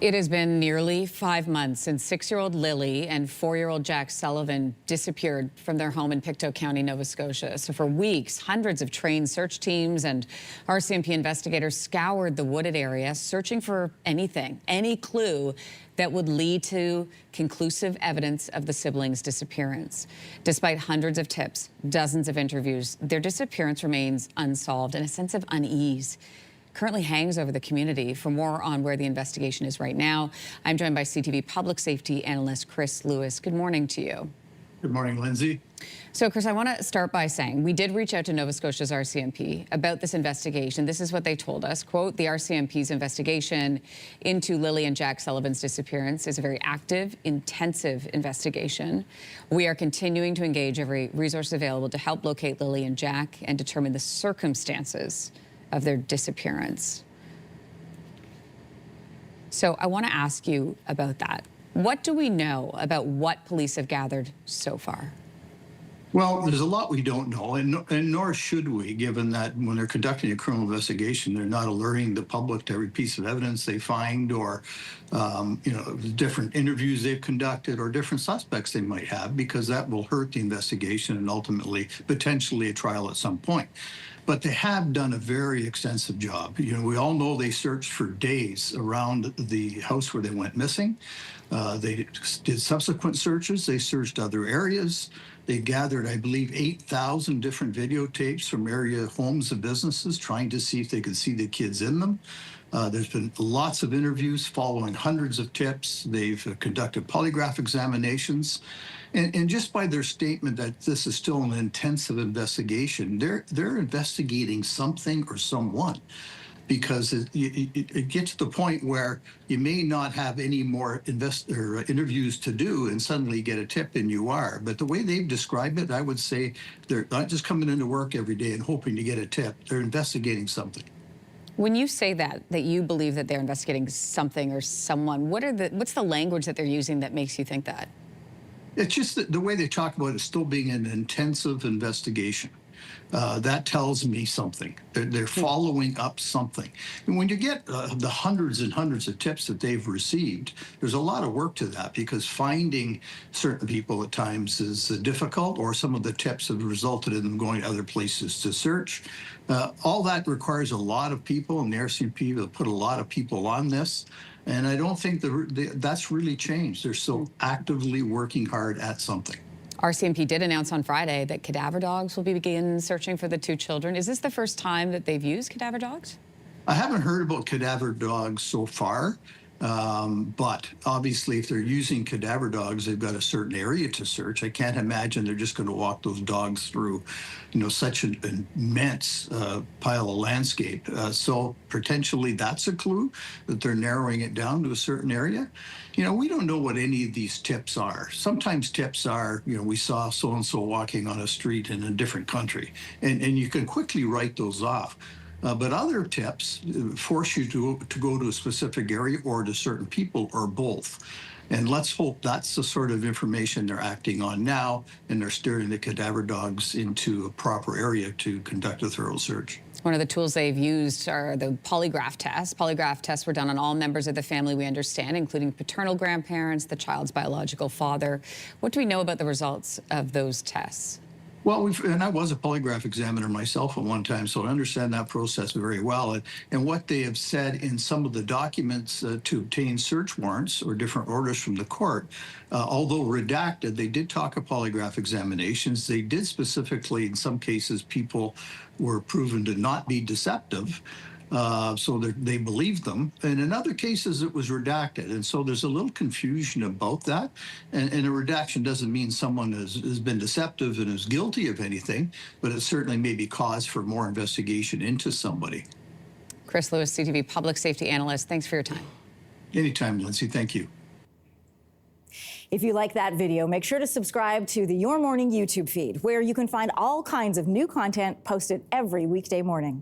It has been nearly 5 months since 6-year-old Lilly and 4-year-old Jack Sullivan disappeared from their home in Pictou County, Nova Scotia. So for weeks, hundreds of trained search teams and RCMP investigators scoured the wooded area, searching for anything, any clue that would lead to conclusive evidence of the siblings' disappearance. Despite hundreds of tips, dozens of interviews, their disappearance remains unsolved, and a sense of unease currently hangs over the community. For more on where the investigation is right now, I'm joined by CTV public safety analyst Chris Lewis. Good morning to you. Good morning, Lindsay. So, Chris, I want to start by saying we did reach out to Nova Scotia's RCMP about this investigation. This is what they told us. Quote, the RCMP's investigation into Lilly and Jack Sullivan's disappearance is a very active, intensive investigation. We are continuing to engage every resource available to help locate Lilly and Jack and determine the circumstances of their disappearance. So I want to ask you about that. What do we know about what police have gathered so far? Well, there's a lot we don't know, and nor should we, given that when they're conducting a criminal investigation, they're not alerting the public to every piece of evidence they find, or different interviews they've conducted, or different suspects they might have, because that will hurt the investigation and ultimately potentially a trial at some point. But they have done a very extensive job. We all know they searched for days around the house where they went missing. They did subsequent searches. They searched other areas. They gathered, I believe, 8,000 different videotapes from area homes and businesses, trying to see if they could see the kids in them. There's been lots of interviews following hundreds of tips. They've conducted polygraph examinations. And just by their statement that this is still an intensive investigation, they're investigating something or someone, because it gets to the point where you may not have any more interviews to do and suddenly get a tip and you are. But the way they've described it, I would say they're not just coming into work every day and hoping to get a tip. They're investigating something. When you say that you believe that they're investigating something or someone, what's the language that they're using that makes you think that? It's just the way they talk about it still being an intensive investigation. That tells me something. They're following up something. And when you get the hundreds and hundreds of tips that they've received, there's a lot of work to that, because finding certain people at times is difficult, or some of the tips have resulted in them going to other places to search. All that requires a lot of people, and the RCMP will put a lot of people on this. And I don't think that's really changed. They're still actively working hard at something. RCMP did announce on Friday that cadaver dogs will begin searching for the two children. Is this the first time that they've used cadaver dogs? I haven't heard about cadaver dogs so far, but obviously if they're using cadaver dogs, they've got a certain area to search. I can't imagine they're just going to walk those dogs through, such an immense pile of landscape. So potentially that's a clue that they're narrowing it down to a certain area. We don't know what any of these tips are. Sometimes tips are, we saw so-and-so walking on a street in a different country, and you can quickly write those off. But other tips force you to go to a specific area or to certain people, or both. And let's hope that's the sort of information they're acting on now, and they're steering the cadaver dogs into a proper area to conduct a thorough search. One of the tools they've used are the polygraph tests. Polygraph tests were done on all members of the family, we understand, including paternal grandparents, the child's biological father. What do we know about the results of those tests? Well, and I was a polygraph examiner myself at one time, so I understand that process very well. And what they have said in some of the documents to obtain search warrants or different orders from the court, although redacted, they did talk of polygraph examinations. They did specifically, in some cases, people were proven to not be deceptive. So they believed them. And in other cases, it was redacted. And so there's a little confusion about that. And a redaction doesn't mean someone has been deceptive and is guilty of anything, but it certainly may be cause for more investigation into somebody. Chris Lewis, CTV public safety analyst, thanks for your time. Anytime, Lindsay. Thank you. If you like that video, make sure to subscribe to the Your Morning YouTube feed, where you can find all kinds of new content posted every weekday morning.